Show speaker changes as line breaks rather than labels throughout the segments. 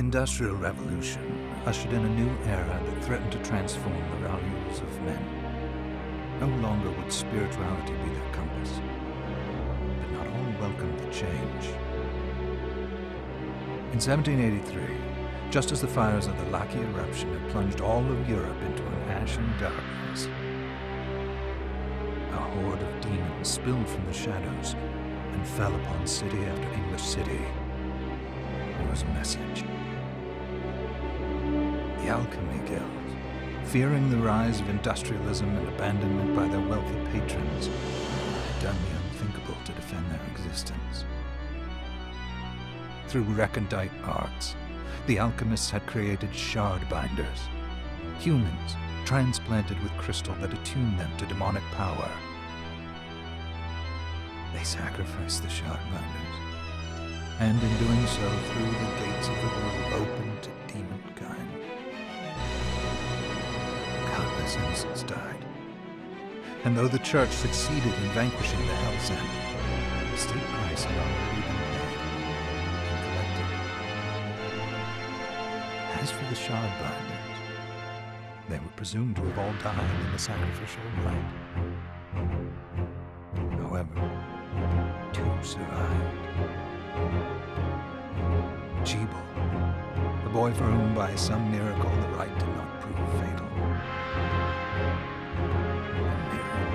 Industrial Revolution ushered in a new era that threatened to transform the values of men. No longer would spirituality be their compass, but not all welcomed the change. In 1783, just as the fires of the Laki eruption had plunged all of Europe into an ashen darkness, a horde of demons spilled from the shadows and fell upon city after English city. There was a message. The Alchemy Guild, fearing the rise of industrialism and abandonment by their wealthy patrons, had done the unthinkable to defend their existence. Through recondite arts, the alchemists had created shard binders, humans transplanted with crystal that attuned them to demonic power. They sacrificed the shard binders, and in doing so threw the gates of the world open to demonkind. Countless innocents died, and though the Church succeeded in vanquishing the Hell's End, the steep price had already been paid and collected. As for the shard binders, they were presumed to have all died in the sacrificial rite. However, two survived. Jebel, the boy for whom by some miracle the rite did not prove fatal. And Miriam,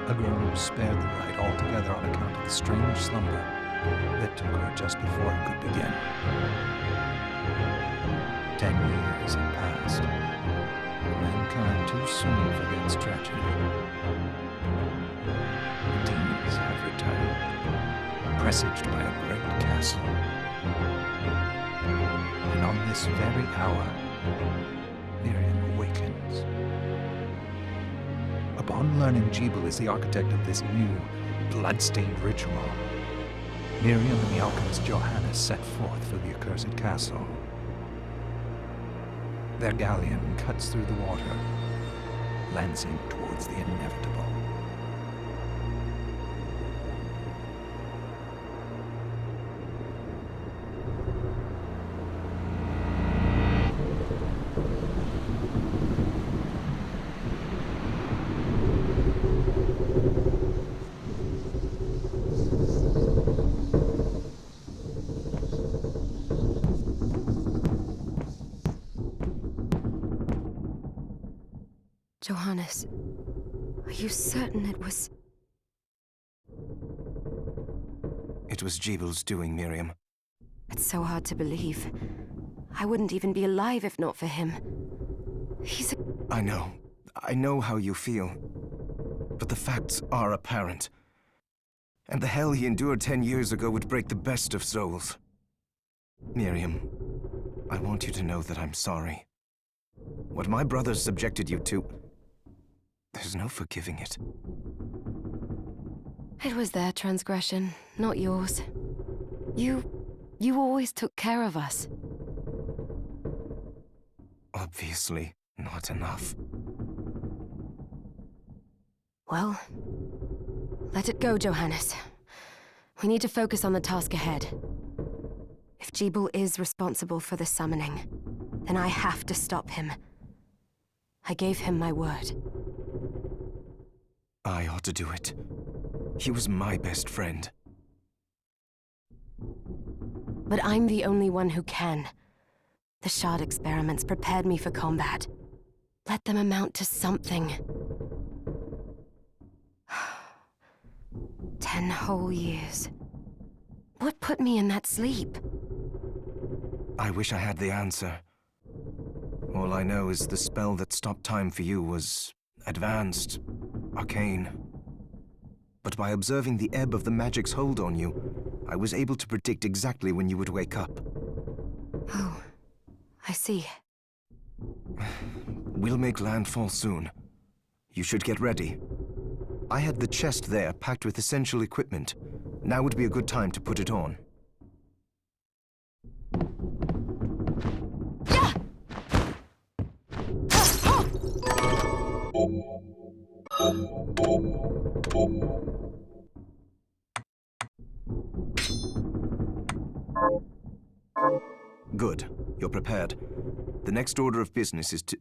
a girl who was spared the rite altogether on account of the strange slumber that took her just before it could begin. 10 years had passed. Mankind too soon forgets tragedy. The demons have returned, presaged by a great castle. And on this very hour, Miriam awakens. Upon learning Jebel is the architect of this new, blood-stained ritual, Miriam and the alchemist Johannes set forth for the accursed castle. Their galleon cuts through the water, lancing towards the inevitable.
Johannes, are you certain it was...
It was Jebel's doing, Miriam.
It's so hard to believe. I wouldn't even be alive if not for him. He's a...
I know how you feel. But the facts are apparent. And the hell he endured 10 years ago would break the best of souls. Miriam, I want you to know that I'm sorry. What my brothers subjected you to... there's no forgiving it.
It was their transgression, not yours. You always took care of us.
Obviously, not enough.
Well, let it go, Johannes. We need to focus on the task ahead. If Jebel is responsible for the summoning, then I have to stop him. I gave him my word.
I ought to do it. He was my best friend.
But I'm the only one who can. The shard experiments prepared me for combat. Let them amount to something. 10 whole years. What put me in that sleep?
I wish I had the answer. All I know is the spell that stopped time for you was advanced, arcane. But by observing the ebb of the magic's hold on you, I was able to predict exactly when you would wake up.
Oh, I see.
We'll make landfall soon. You should get ready. I had the chest there packed with essential equipment. Now would be a good time to put it on. Good. You're prepared. The next order of business is to...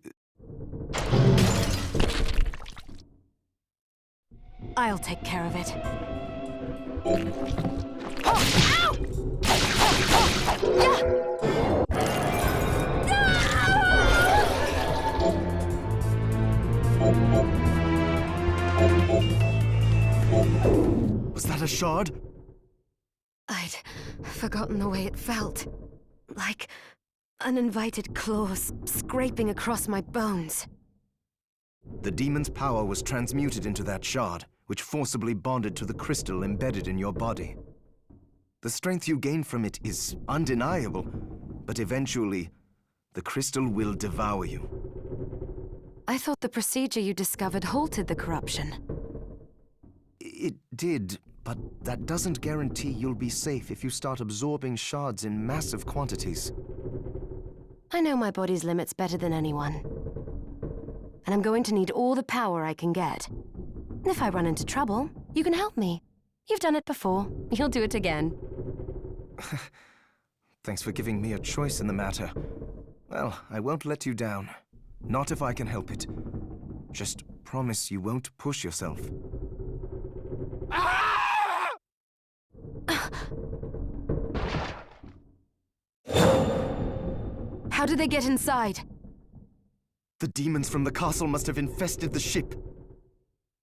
I'll take care of it.
Was that a shard?
I'd forgotten the way it felt. Like uninvited claws scraping across my bones.
The demon's power was transmuted into that shard, which forcibly bonded to the crystal embedded in your body. The strength you gain from it is undeniable, but eventually, the crystal will devour you.
I thought the procedure you discovered halted the corruption.
It did, but that doesn't guarantee you'll be safe if you start absorbing shards in massive quantities.
I know my body's limits better than anyone. And I'm going to need all the power I can get. If I run into trouble, you can help me. You've done it before. You'll do it again.
Thanks for giving me a choice in the matter. Well, I won't let you down. Not if I can help it. Just promise you won't push yourself.
How did they get inside?
The demons from the castle must have infested the ship.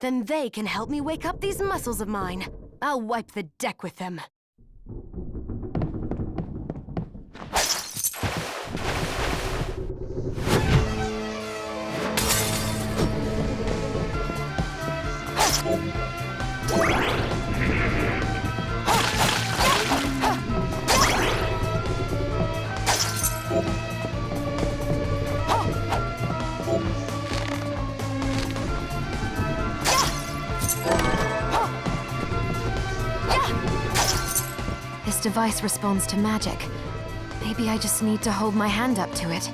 Then they can help me wake up these muscles of mine. I'll wipe the deck with them. This device responds to magic. Maybe I just need to hold my hand up to it.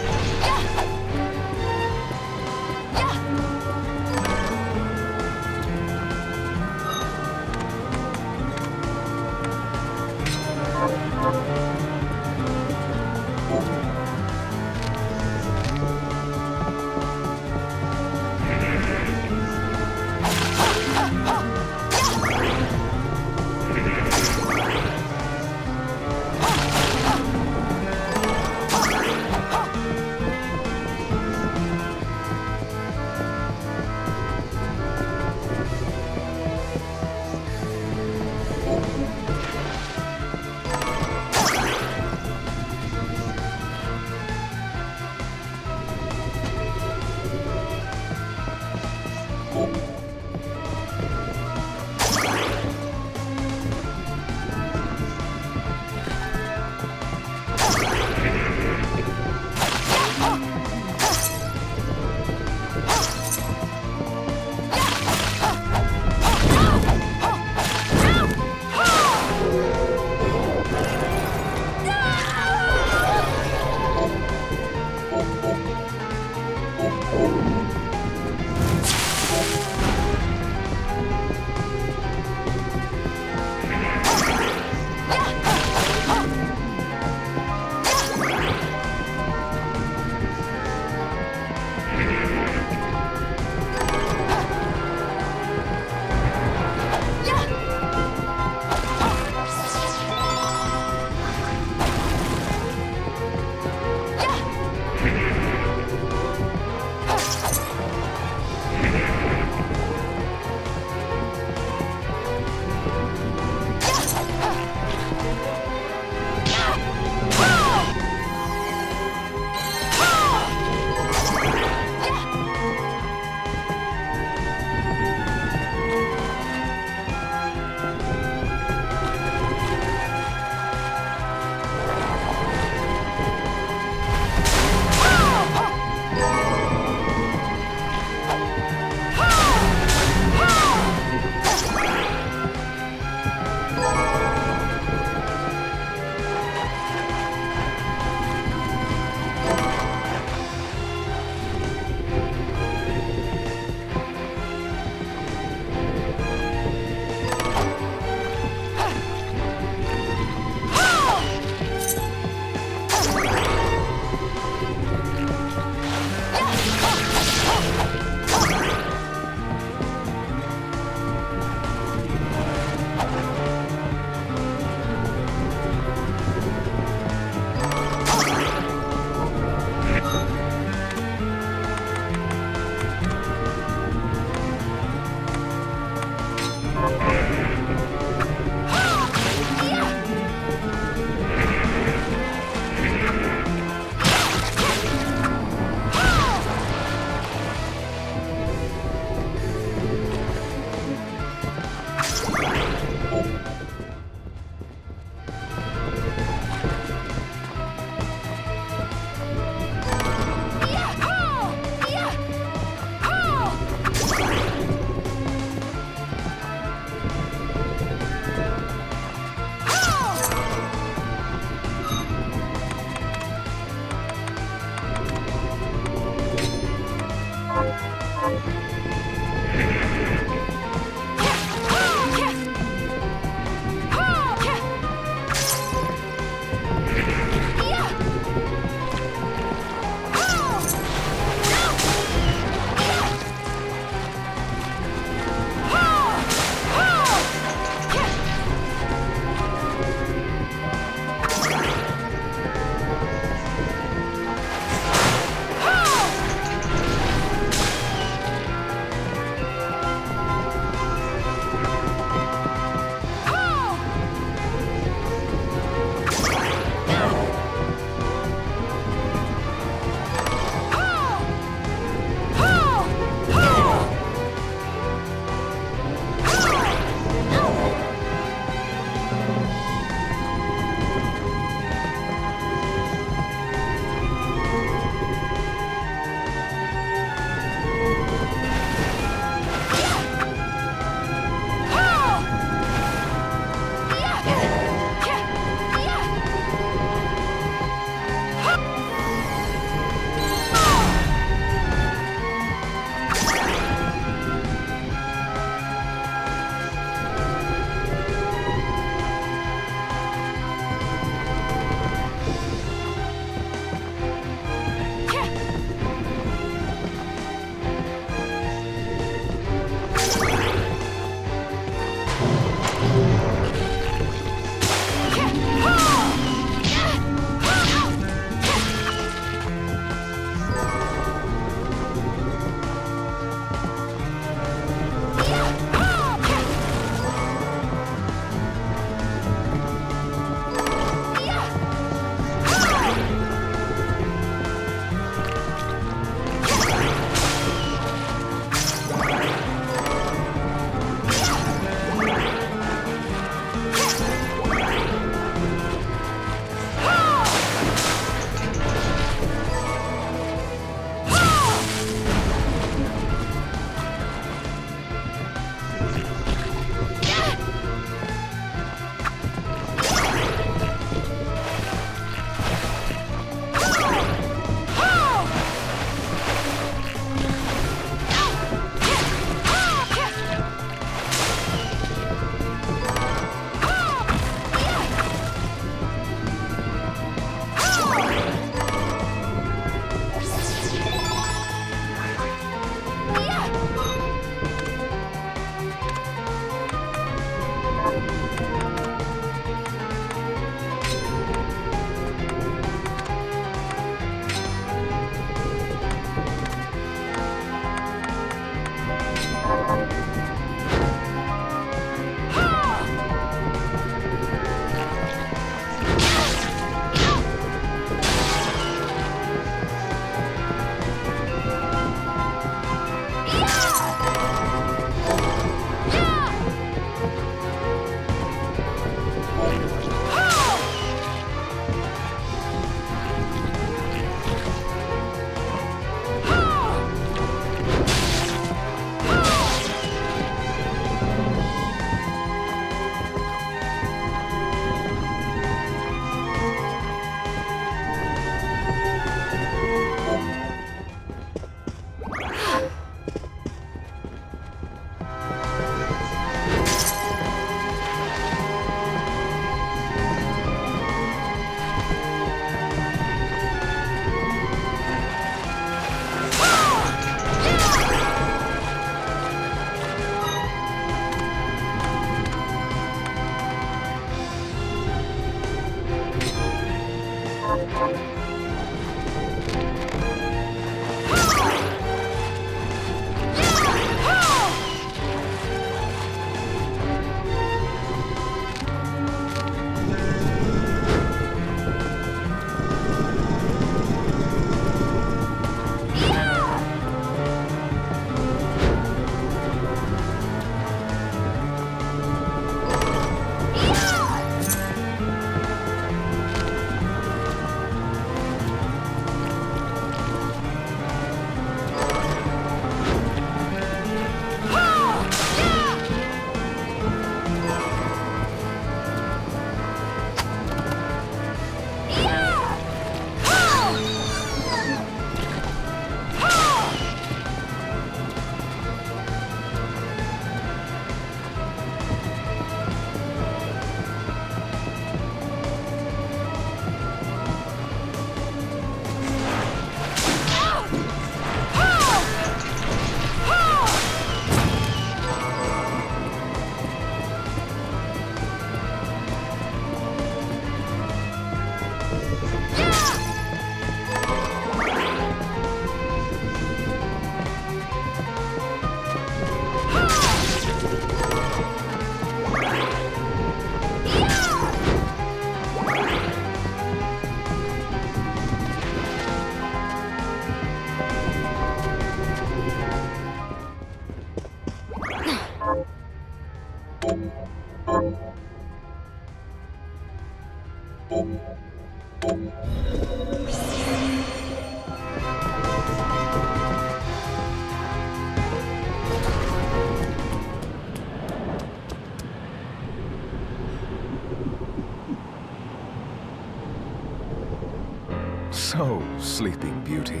So, Sleeping Beauty,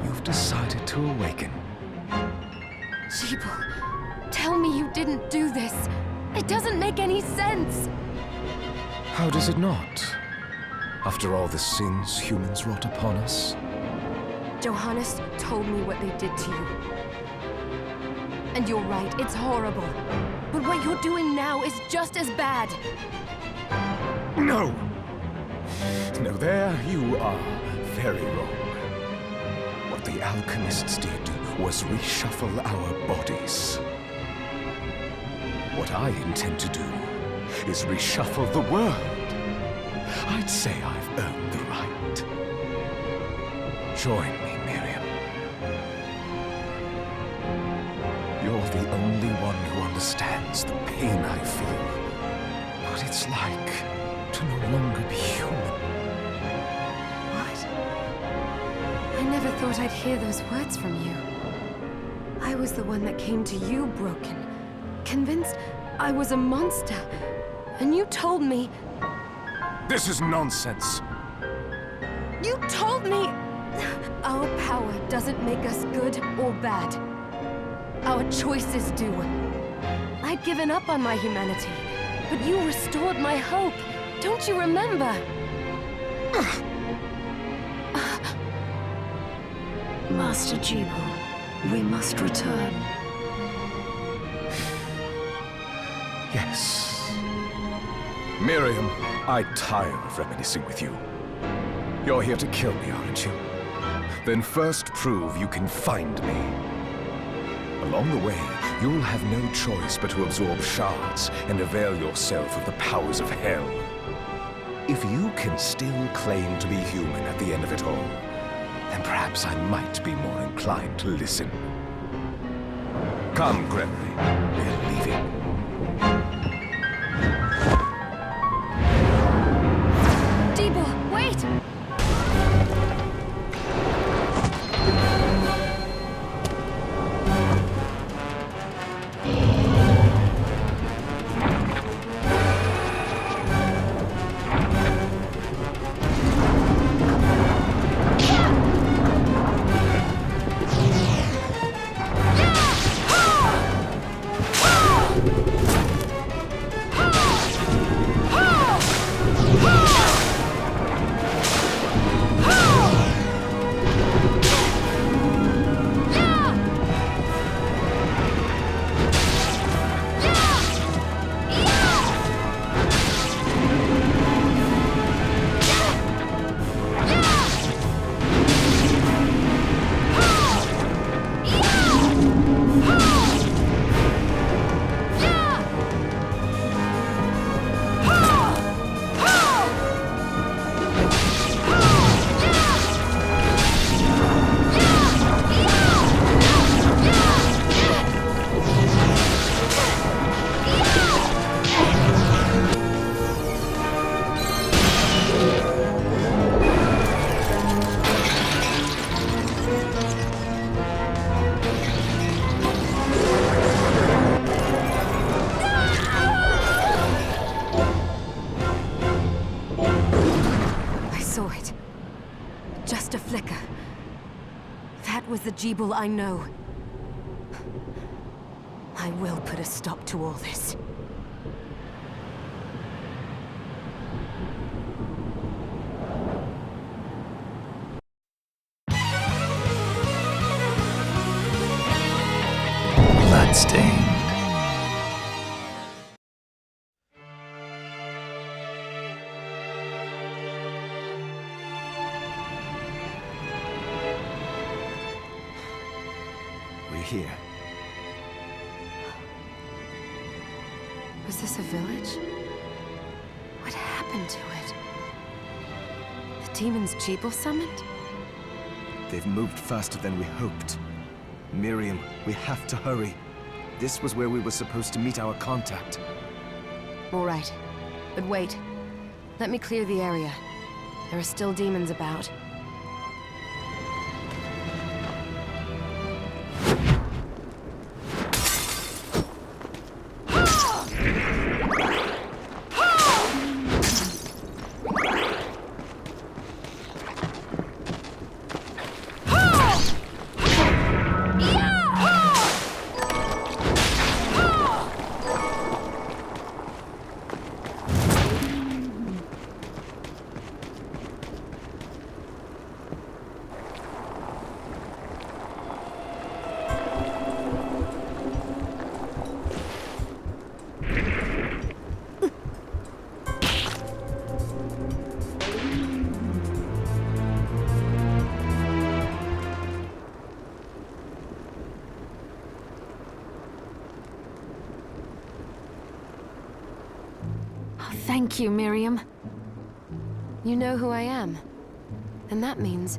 you've decided to awaken.
Jeeble, tell me you didn't do this. It doesn't make any sense.
How does it not? After all the sins humans wrought upon us?
Johannes told me what they did to you. And you're right, it's horrible. But what you're doing now is just as bad.
No! No, there you are very wrong. What the alchemists did was reshuffle our bodies. What I intend to do is reshuffle the world. I'd say I've earned the right. Join me, Miriam. You're the only one who understands the pain I feel. What it's like to no longer be human.
What? I never thought I'd hear those words from you. I was the one that came to you broken, convinced I was a monster. And you told me...
This is nonsense.
You told me... Our power doesn't make us good or bad. Our choices do. I'd given up on my humanity, but you restored my hope. Don't you remember?
Master Jeeble, we must return.
Yes. Miriam, I tire of reminiscing with you. You're here to kill me, aren't you? Then first prove you can find me. Along the way, you'll have no choice but to absorb shards and avail yourself of the powers of hell. If you can still claim to be human at the end of it all, then perhaps I might be more inclined to listen. Come, Gregory. We're leaving.
Jeeble, wait! saw it. Just a flicker. That was the Jeeble I know. I will put a stop to all this.
Bloodstained.
We're here.
Was this a village? What happened to it? The demons Jeeble summoned?
They've moved faster than we hoped. Miriam, we have to hurry. This was where we were supposed to meet our contact.
All right. But wait. Let me clear the area. There are still demons about.
Thank you, Miriam.
You know who I am. And that means...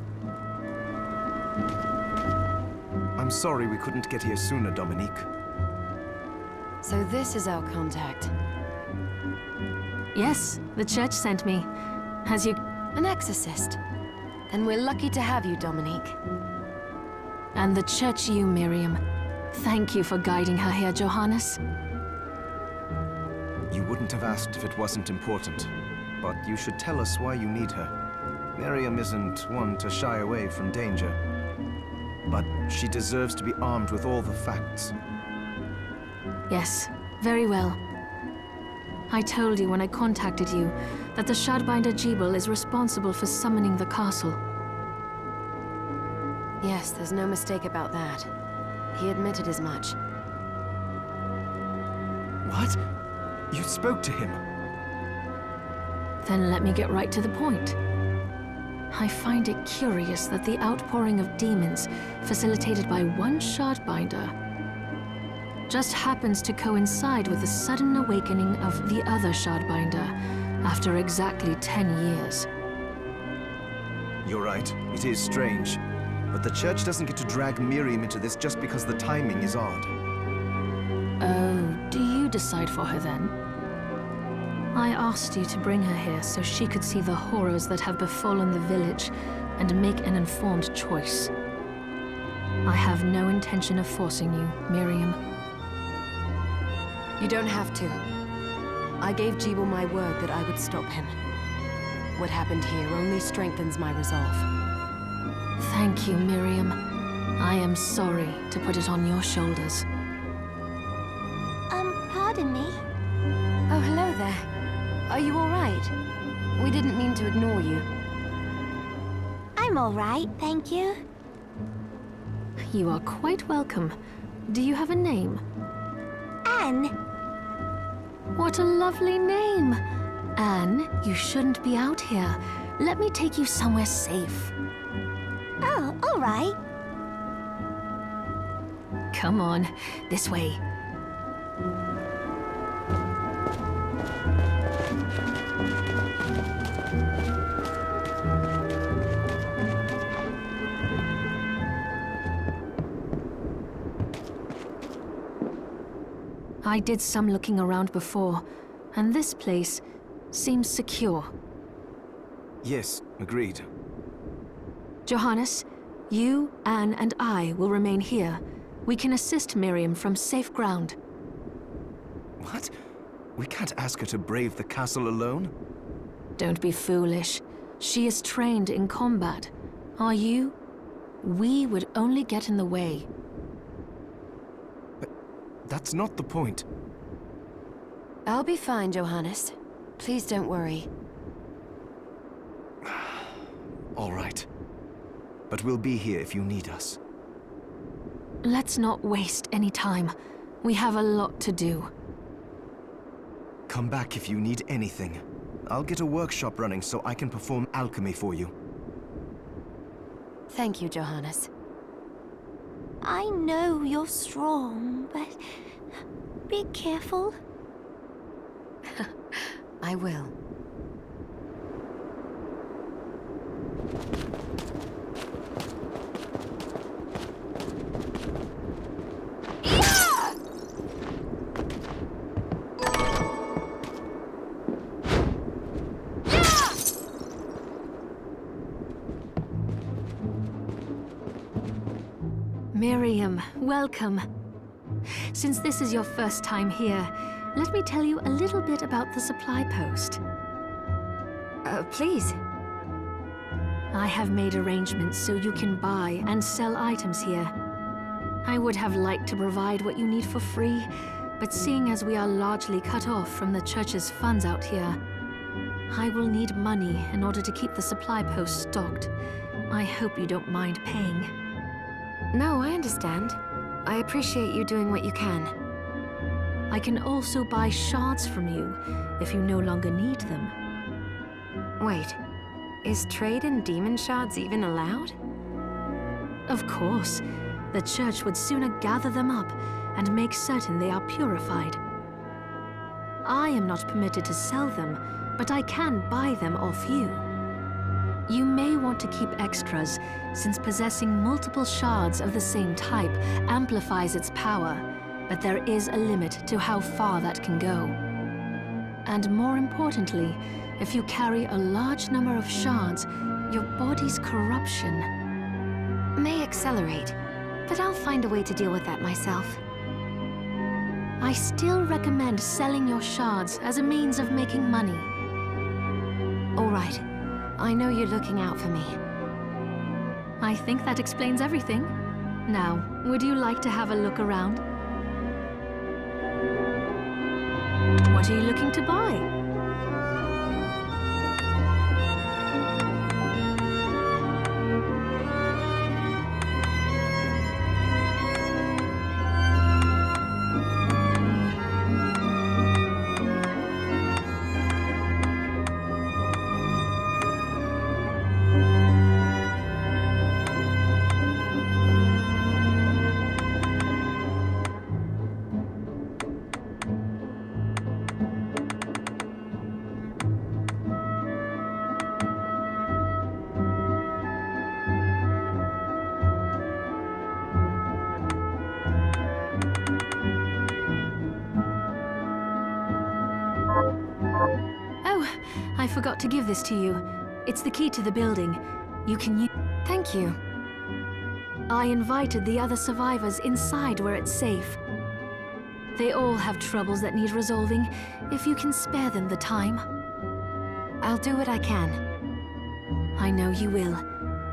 I'm sorry we couldn't get here sooner, Dominique.
So this is our contact.
Yes, the church sent me. As you...
An exorcist. Then we're lucky to have you, Dominique.
And the church you, Miriam. Thank you for guiding her here, Johannes.
You wouldn't have asked if it wasn't important, but you should tell us why you need her. Miriam isn't one to shy away from danger, but she deserves to be armed with all the facts.
Yes, very well. I told you when I contacted you that the Shardbinder Jeeble is responsible for summoning the castle.
Yes, there's no mistake about that. He admitted as much.
What? You spoke to him?
Then let me get right to the point. I find it curious that the outpouring of demons, facilitated by one Shardbinder, just happens to coincide with the sudden awakening of the other Shardbinder after exactly 10 years.
You're right, it is strange. But the church doesn't get to drag Miriam into this just because the timing is odd.
Oh, do you decide for her then? I asked you to bring her here so she could see the horrors that have befallen the village and make an informed choice. I have no intention of forcing you, Miriam.
You don't have to. I gave Jeeble my word that I would stop him. What happened here only strengthens my resolve.
Thank you, Miriam. I am sorry to put it on your shoulders.
Pardon me?
Oh, hello there. Are you all right? We didn't mean to ignore you.
I'm all right, thank you.
You are quite welcome. Do you have a name?
Anne.
What a lovely name! Anne, you shouldn't be out here. Let me take you somewhere safe.
Oh, all right.
Come on, this way. I did some looking around before, and this place seems secure.
Yes, agreed.
Johannes, you, Anne, and I will remain here. We can assist Miriam from safe ground.
What? We can't ask her to brave the castle alone?
Don't be foolish. She is trained in combat. Are you? We would only get in the way.
But that's not the point.
I'll be fine, Johannes. Please don't worry.
All right. But we'll be here if you need us.
Let's not waste any time. We have a lot to do.
Come back if you need anything. I'll get a workshop running so I can perform alchemy for you.
Thank you, Johannes.
I know you're strong, but be careful.
I will.
Miriam, welcome. Since this is your first time here, let me tell you a little bit about the supply post.
Please.
I have made arrangements so you can buy and sell items here. I would have liked to provide what you need for free, but seeing as we are largely cut off from the church's funds out here, I will need money in order to keep the supply post stocked. I hope you don't mind paying.
No, I understand. I appreciate you doing what you can.
I can also buy shards from you if you no longer need them.
Wait, is trade in demon shards even allowed?
Of course. The church would sooner gather them up and make certain they are purified. I am not permitted to sell them, but I can buy them off you. You may want to keep extras, since possessing multiple shards of the same type amplifies its power, but there is a limit to how far that can go. And more importantly, if you carry a large number of shards, your body's corruption
May accelerate, but I'll find a way to deal with that myself.
I still recommend selling your shards as a means of making money.
All right. I know you're looking out for me.
I think that explains everything. Now, would you like to have a look around? What are you looking to buy? I forgot to give this to you. It's the key to the building. You can use...
Thank you.
I invited the other survivors inside where it's safe. They all have troubles that need resolving, if you can spare them the time.
I'll do what I can.
I know you will.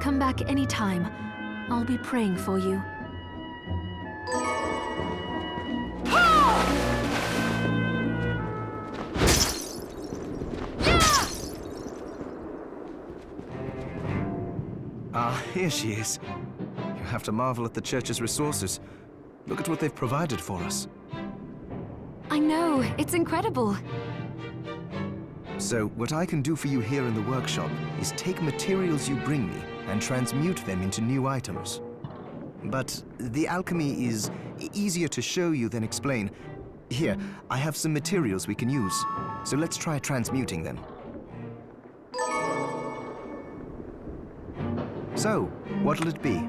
Come back anytime. I'll be praying for you.
Ah, here she is. You have to marvel at the church's resources. Look at what they've provided for us.
I know, it's incredible.
So, what I can do for you here in the workshop is take materials you bring me and transmute them into new items. But the alchemy is easier to show you than explain. Here, I have some materials we can use, so let's try transmuting them. So, what'll it be?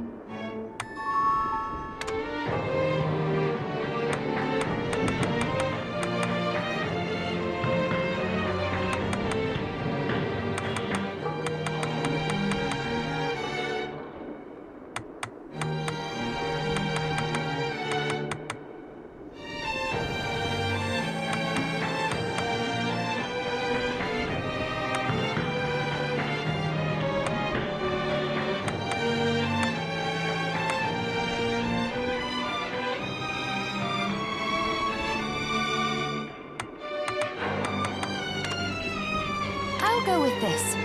I'll go with this.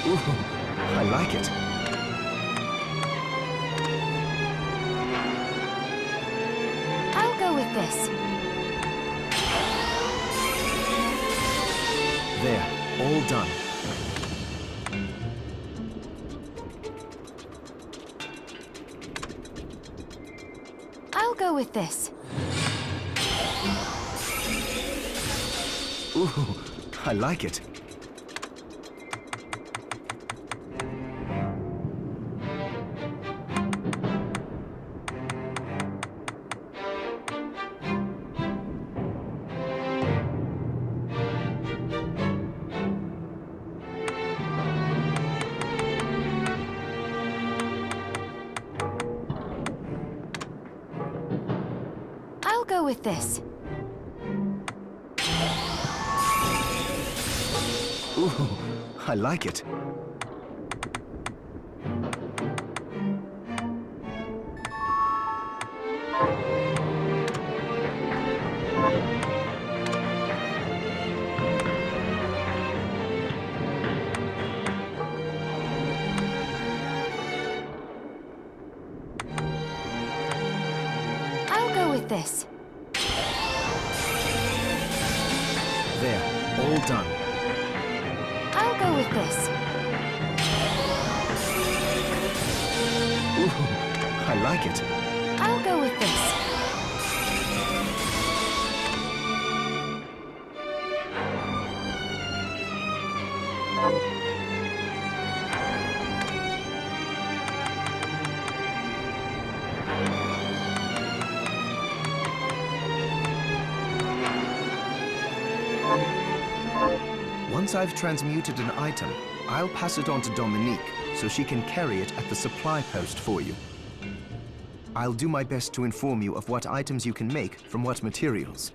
Ooh, I like it.
I'll go with this.
There, all done.
I'll go with this.
Ooh, I like it.
I'll go with this.
Ooh, I like it.
I'll go with this.
There, all done.
I'll go with this.
Ooh, I like it.
I'll go with this.
Once I've transmuted an item, I'll pass it on to Dominique so she can carry it at the supply post for you. I'll do my best to inform you of what items you can make from what materials.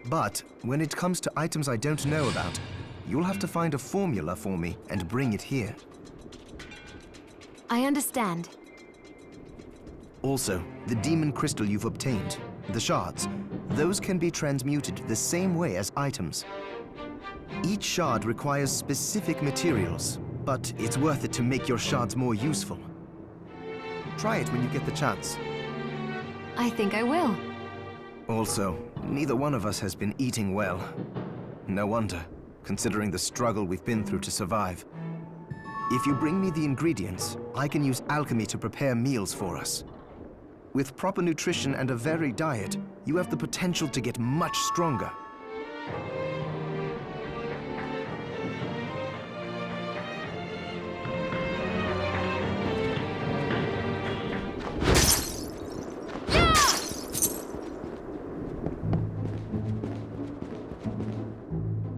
But when it comes to items I don't know about, you'll have to find a formula for me and bring it here.
I understand.
Also, the demon crystal you've obtained, the shards, those can be transmuted the same way as items. Each shard requires specific materials, but it's worth it to make your shards more useful. Try it when you get the chance.
I think I will.
Also, neither one of us has been eating well. No wonder, considering the struggle we've been through to survive. If you bring me the ingredients, I can use alchemy to prepare meals for us. With proper nutrition and a varied diet, you have the potential to get much stronger.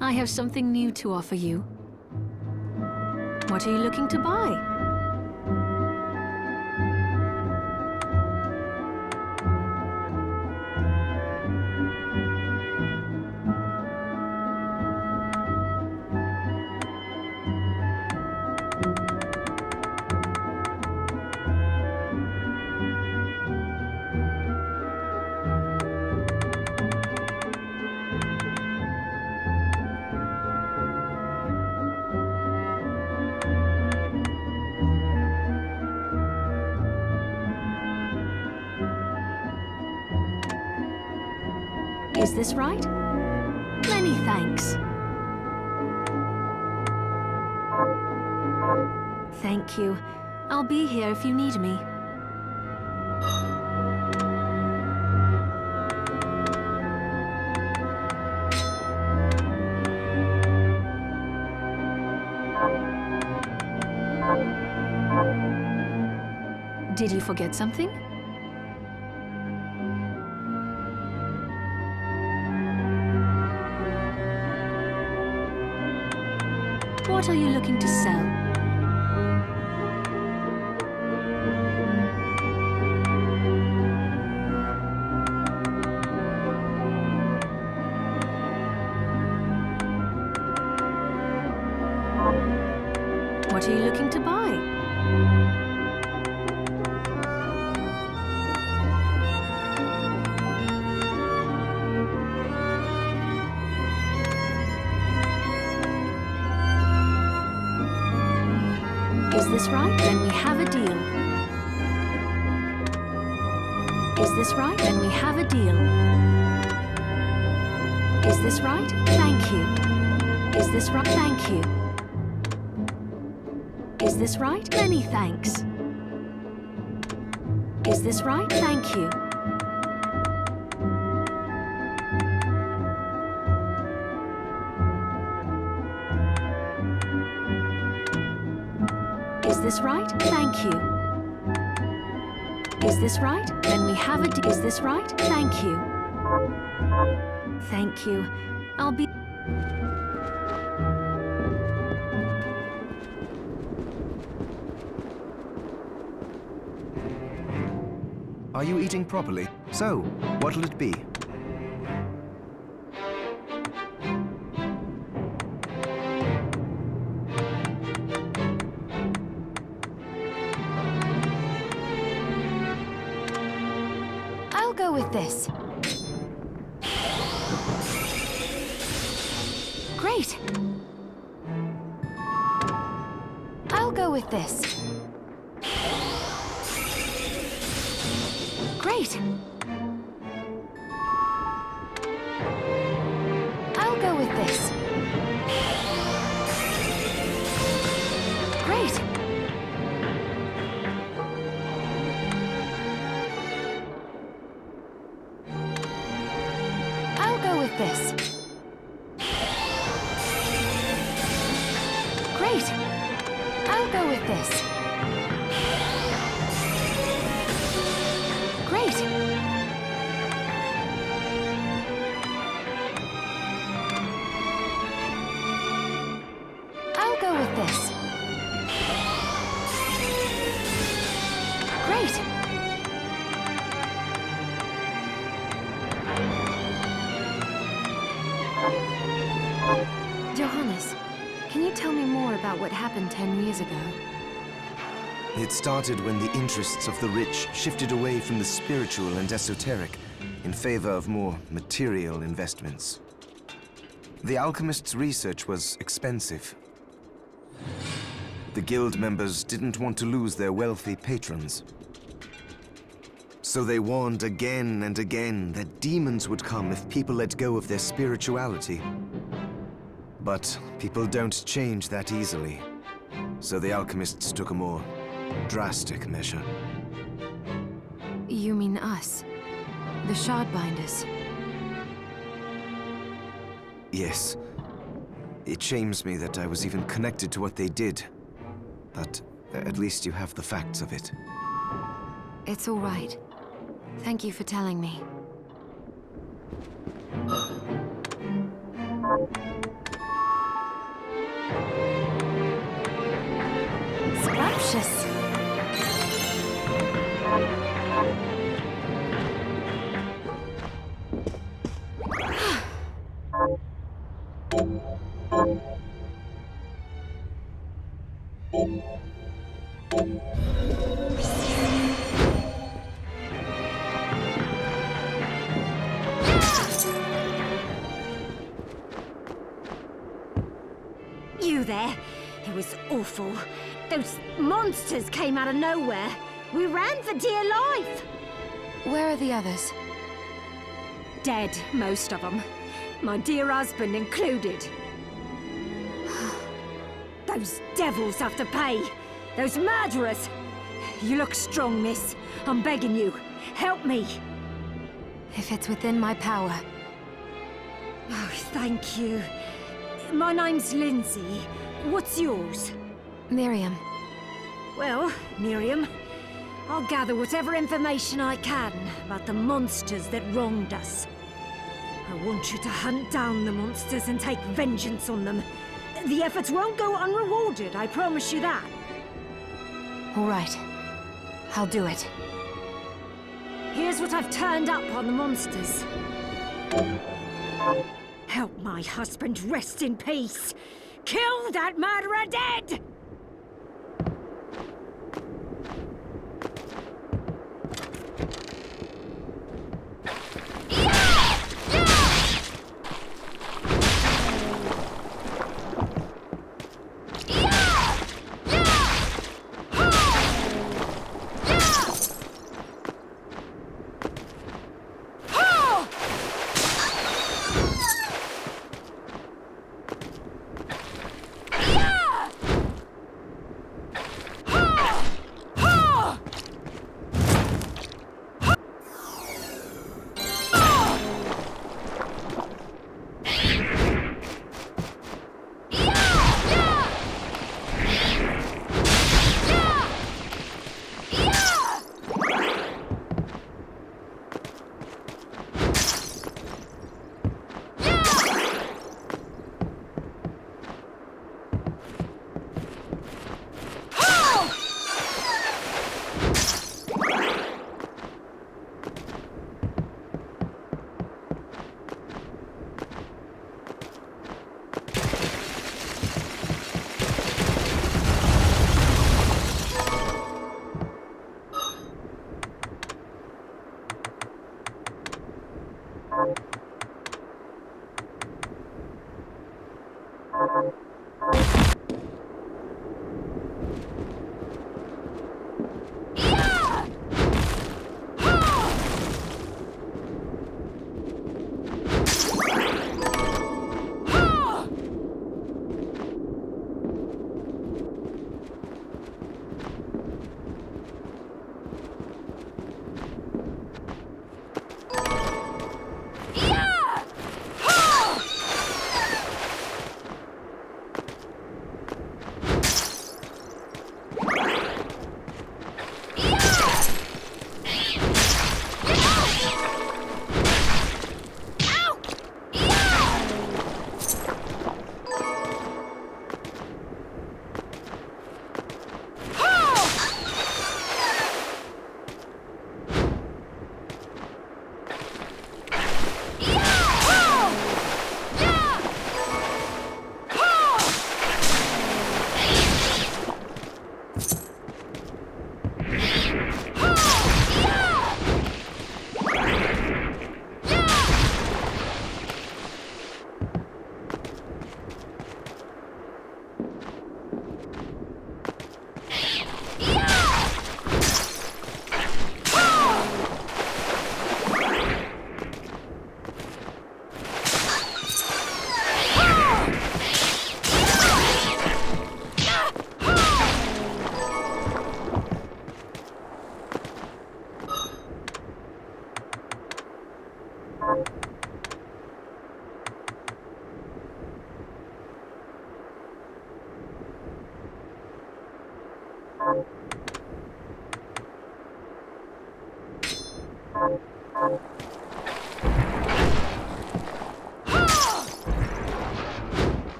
I have something new to offer you. What are you looking to buy? Is this right? Many thanks. Thank you. I'll be here if you need me. Did you forget something? What are you looking to sell? What are you looking to buy? this right? Then we have a deal. Is this right? Then we have a deal. Is this right? Thank you. Is this right? Thank you. Is this right? Many thanks. Is this right? Thank you. Is this right? Thank you. Is this right? Then we have a... Is this right? Thank you. Thank you. I'll be...
Are you eating properly? So, what'll it be?
I'll go with this. Great. I'll go with this. Great. I'll go with this. Great. I'll go with this. Great. I'll go with this. Great. I'll go with this. Great. Johannes, can you tell me more about what happened 10 years ago?
It started when the interests of the rich shifted away from the spiritual and esoteric in favor of more material investments. The alchemists' research was expensive. The guild members didn't want to lose their wealthy patrons. So they warned again and again that demons would come if people let go of their spirituality. But people don't change that easily. So the alchemists took a more drastic measure.
You mean us? The Shardbinders?
Yes. It shames me that I was even connected to what they did. But at least you have the facts of it.
It's all right. Thank you for telling me. Scrumptious!
You there? It was awful. Those monsters came out of nowhere. We ran for dear life.
Where are the others?
Dead, most of them. My dear husband included. Those devils have to pay. Those murderers. You look strong, miss. I'm begging you. Help me.
If it's within my power.
Oh, thank you. My name's Lindsay. What's yours?
Miriam.
Well, Miriam, I'll gather whatever information I can about the monsters that wronged us. I want you to hunt down the monsters and take vengeance on them. The efforts won't go unrewarded, I promise you that.
All right. I'll do it.
Here's what I've turned up on the monsters. Help my husband rest in peace. Kill that murderer dead!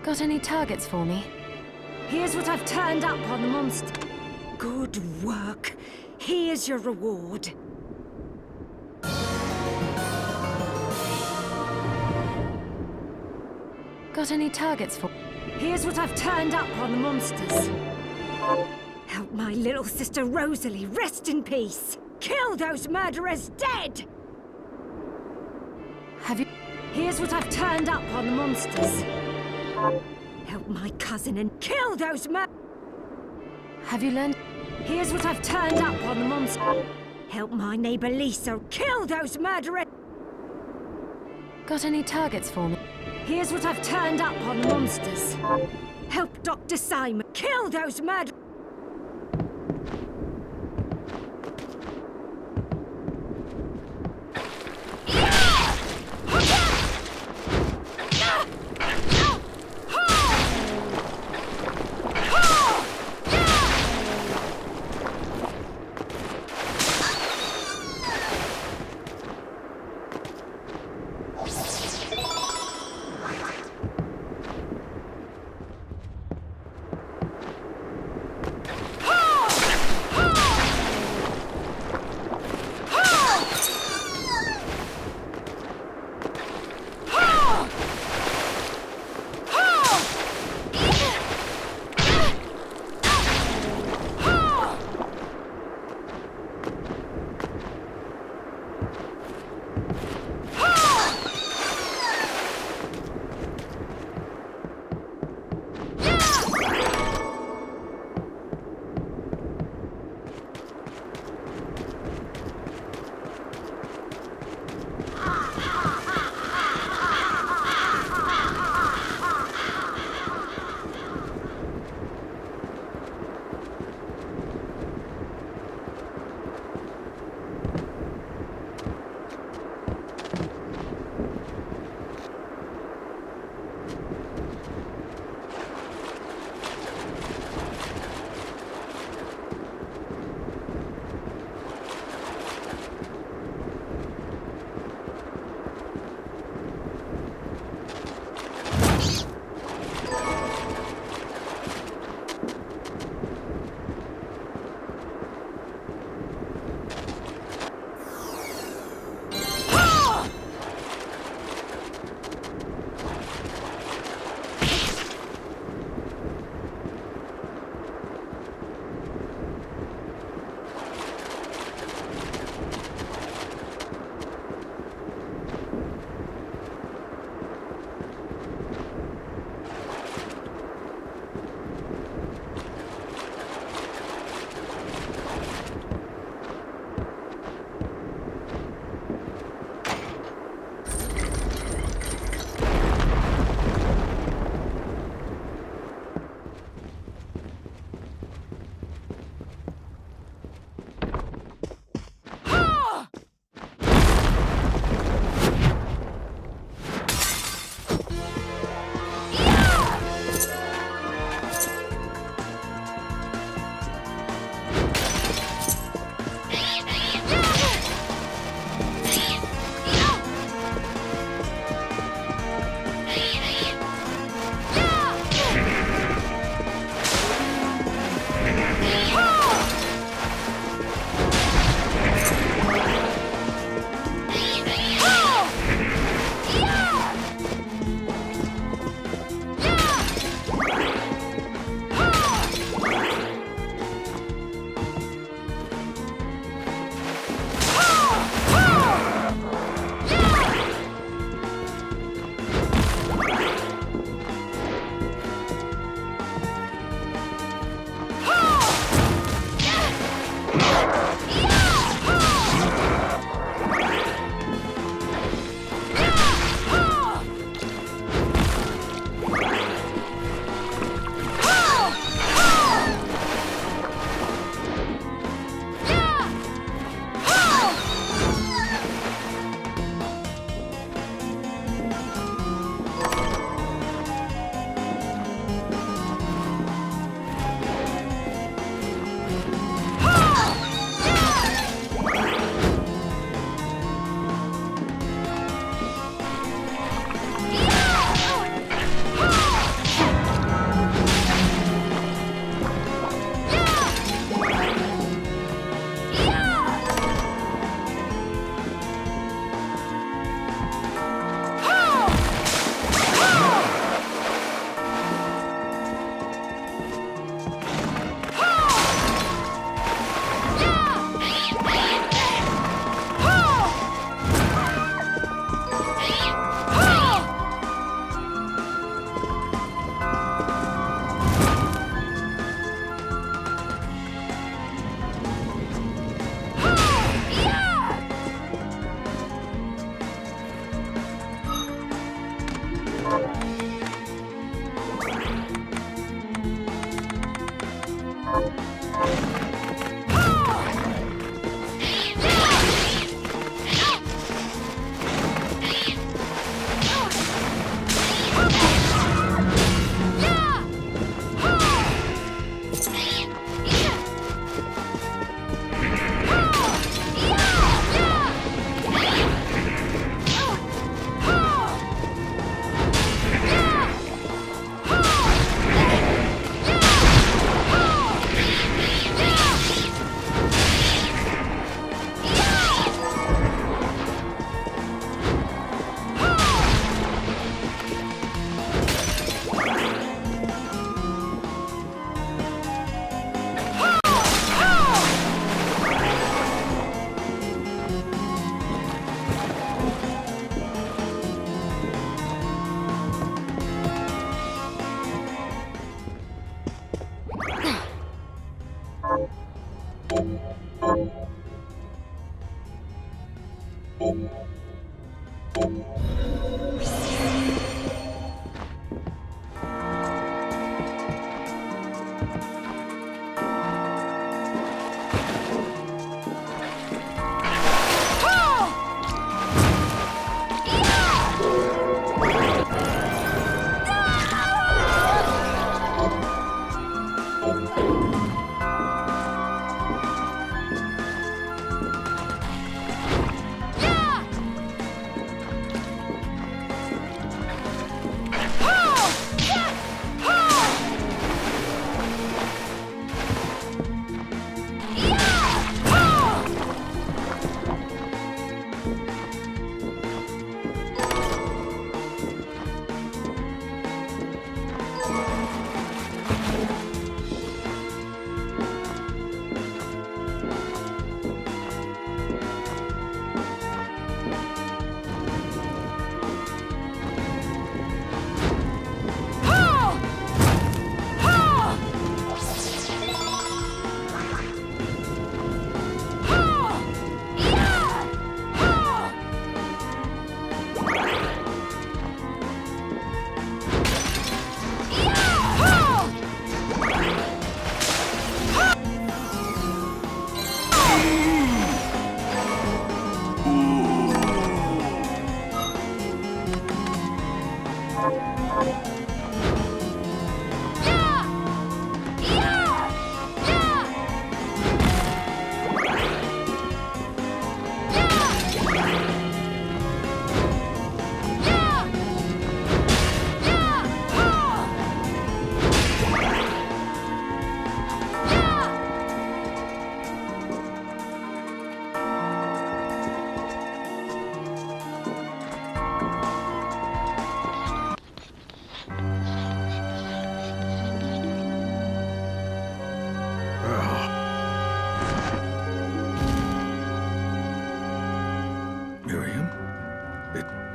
Got any targets for me?
Here's what I've turned up on the monster. Good work. Here's your reward.
Got any targets for...
Here's what I've turned up on the monsters. Help my little sister Rosalie rest in peace. Kill those murderers dead!
Have you...
Here's what I've turned up on the monsters. Help my cousin and kill those
Have you learned...
Here's what I've turned up on the monster. Help my neighbor Lisa kill those murderers.
Got any targets for me?
Here's what I've turned up on the monsters. Help Dr. Simon kill those murderers.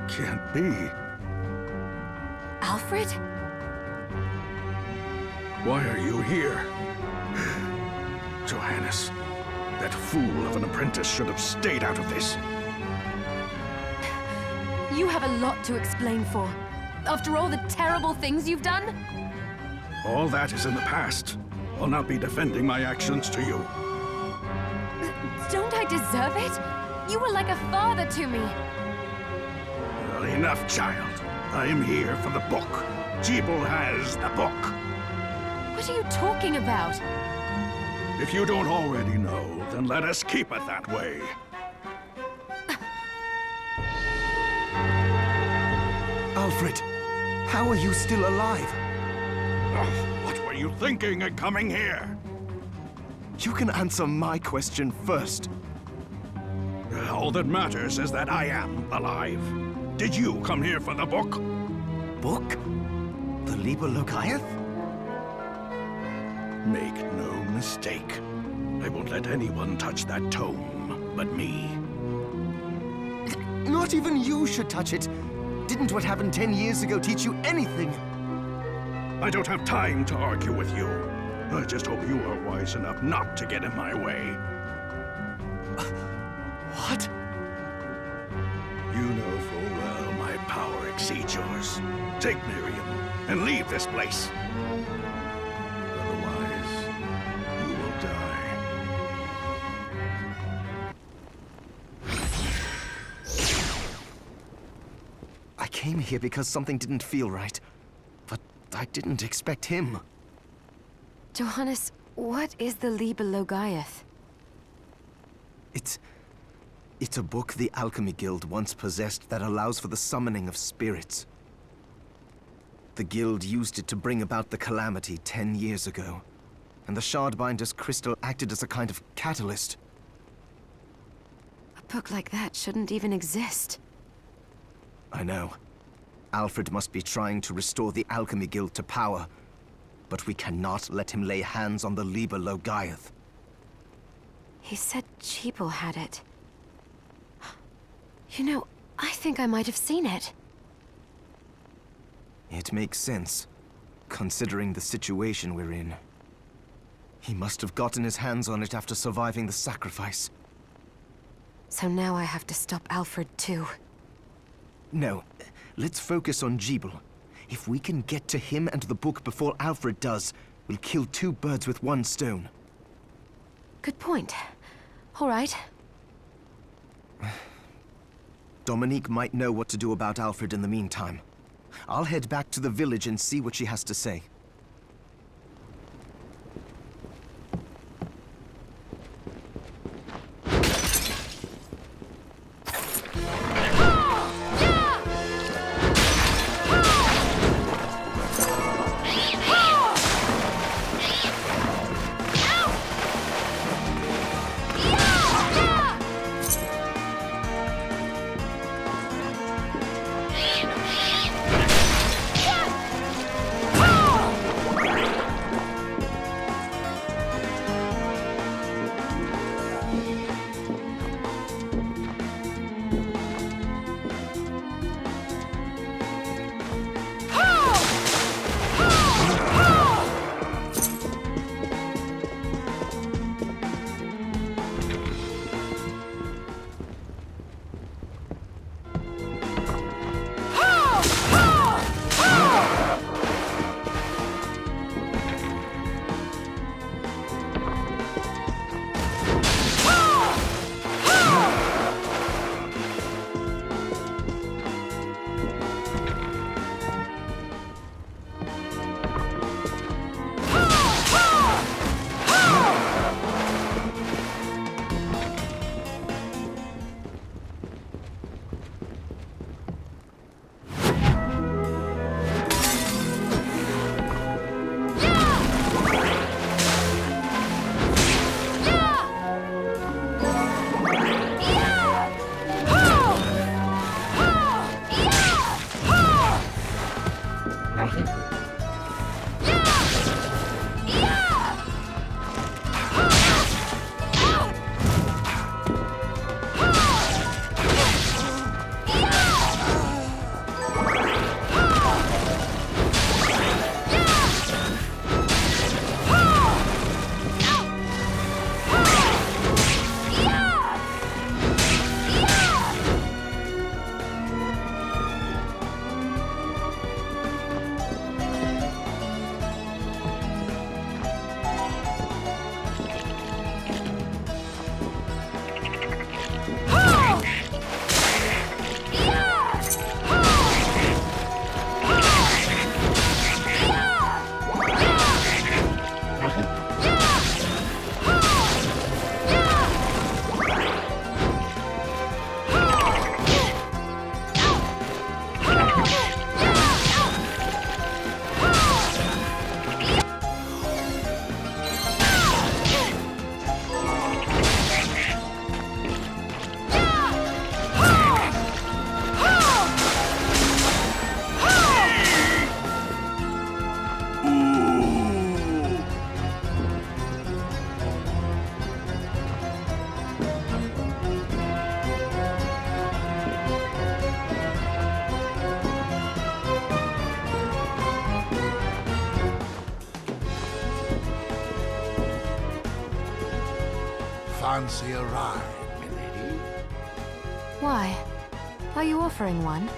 Can't be.
Alfred?
Why are you here? Johannes, that fool of an apprentice should have stayed out of this.
You have a lot to explain for. After all the terrible things you've done?
All that is in the past. I'll not be defending my actions to you.
Don't I deserve it? You were like a father to me.
Enough, child. I am here for the book. Jeeble has the book.
What are you talking about?
If you don't already know, then let us keep it that way.
Alfred, how are you still alive?
What were you thinking in coming here?
You can answer my question first.
All that matters is that I am alive. Did you come here for the book?
Book? The Liber Locaeth?
Make no mistake. I won't let anyone touch that tome but me.
Not even you should touch it. Didn't what happened 10 years ago teach you anything?
I don't have time to argue with you. I just hope you are wise enough not to get in my way.
What?
You know full well my power exceeds yours. Take Miriam and leave this place. Otherwise,
came here because something didn't feel right. But I didn't expect him.
Johannes, what is the Liber Logaeth?
It's a book the Alchemy Guild once possessed that allows for the summoning of spirits. The Guild used it to bring about the calamity 10 years ago, and the Shardbinder's crystal acted as a kind of catalyst.
A book like that shouldn't even exist.
I know. Alfred must be trying to restore the Alchemy Guild to power, but we cannot let him lay hands on the Liber Logaeth.
He said Jeeble had it. You know, I think I might have seen it.
It makes sense, considering the situation we're in. He must have gotten his hands on it after surviving the sacrifice.
So now I have to stop Alfred too.
No, let's focus on Jeeble. If we can get to him and the book before Alfred does, we'll kill 2 birds with 1 stone.
Good point. All right.
Dominique might know what to do about Alfred in the meantime. I'll head back to the village and see what she has to say.
Fancy a ride, milady?
Why? Are you offering one?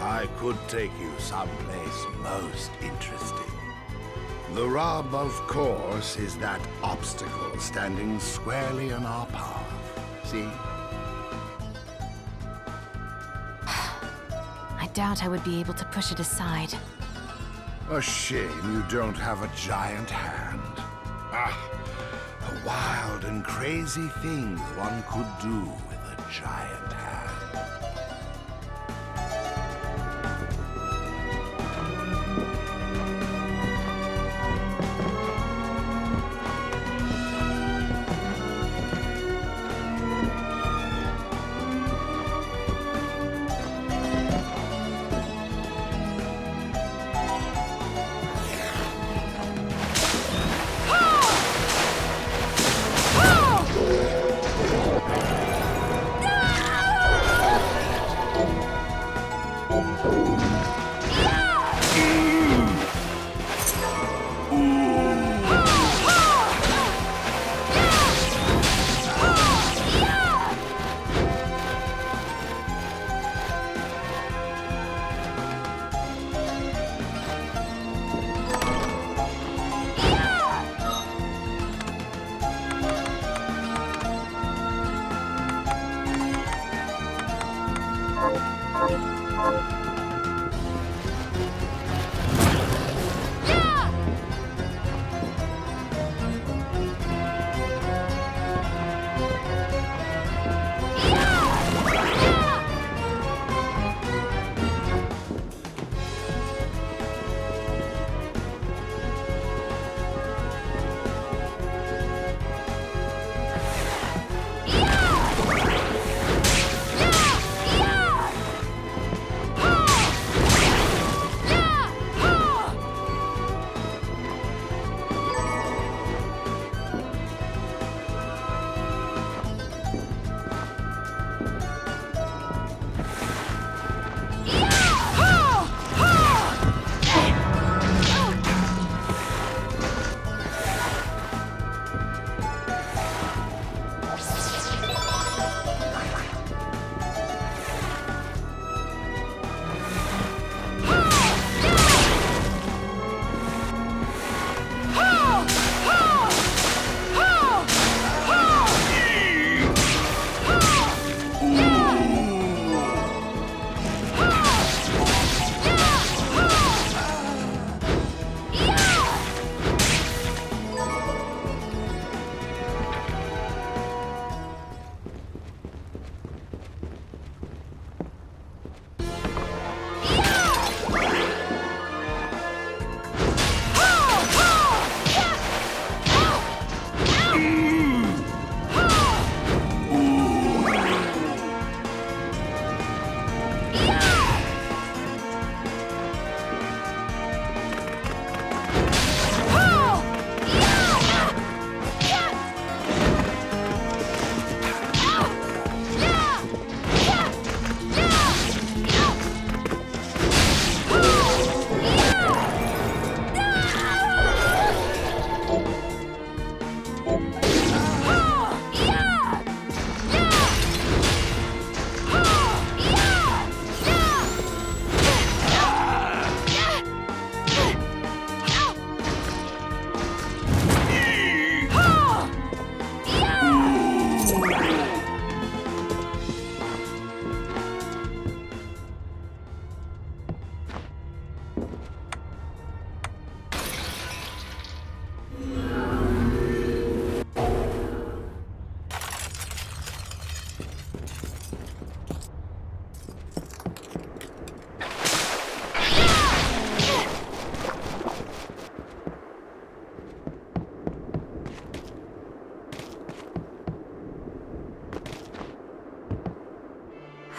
I could take you someplace most interesting. The rub, of course, is that obstacle standing squarely in our path. See?
doubt I would be able to push it aside.
A shame you don't have a giant hand. Ah, the wild and crazy things one could do with a giant hand.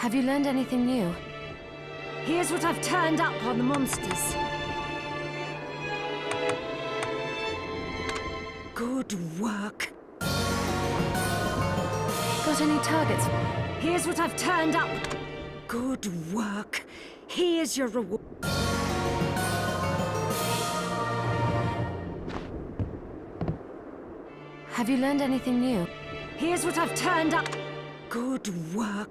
Have you learned anything new?
Here's what I've turned up on the monsters. Good work.
Got any targets?
Here's what I've turned up. Good work. Here's your reward.
Have you learned anything new?
Here's what I've turned up. Good work.